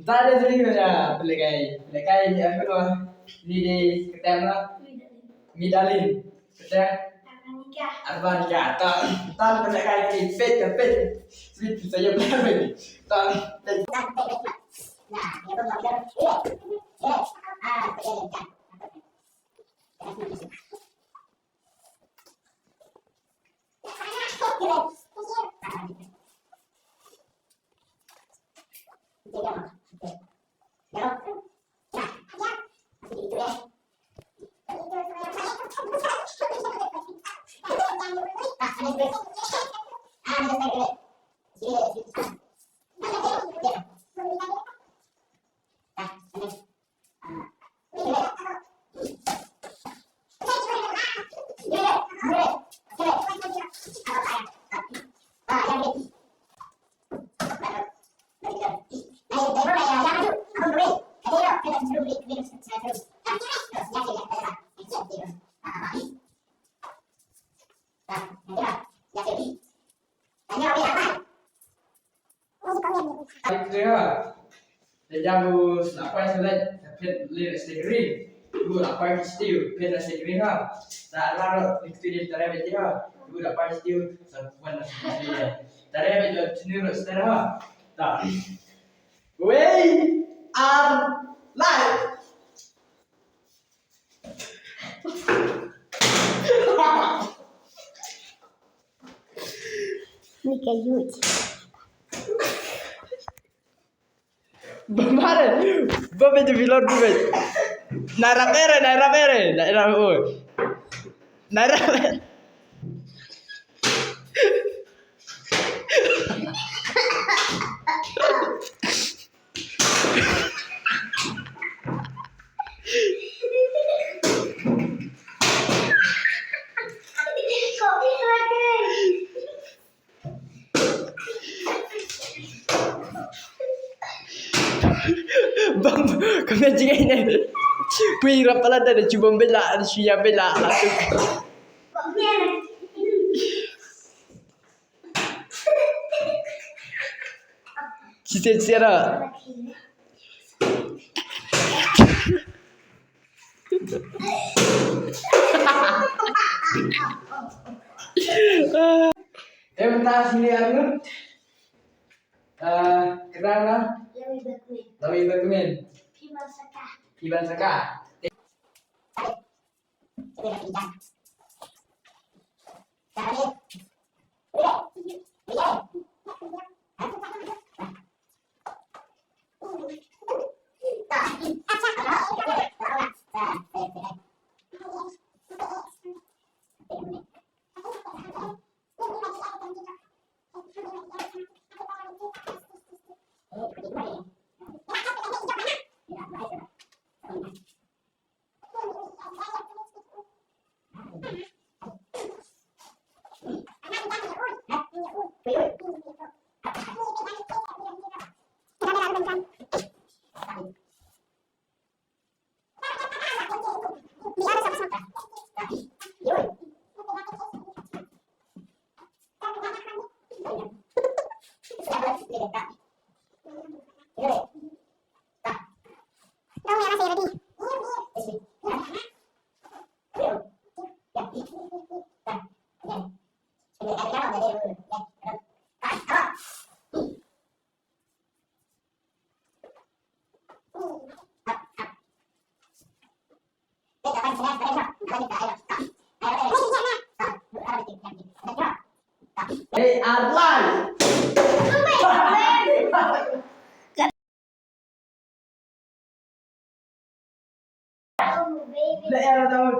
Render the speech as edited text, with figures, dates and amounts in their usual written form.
Tadi tadi mana beli kai yang kedua di ketem lah midalin ketem arbanika tan beli kai di pet sweet saya beli tan Jago apa yang sudah pet lihat stikerin, dulu apa yang steel pet stikerin ha, tak lalu itu dia tarik betul ha, dulu apa yang steel sebuah nasi dia, tarik betul cenderung seterah ha, tak, we are live. Ini kayu. Bamare, babe tu bilor tu be. Naira pere, naira pere. Bang, kami jangan ini. Pira pala dah cuba bela, siapa bela satu. Cita-cita. Bentar sini aku. Kerana Lawi Berkumin. Piban Saka. Hey, Arlan. Daerah tahun.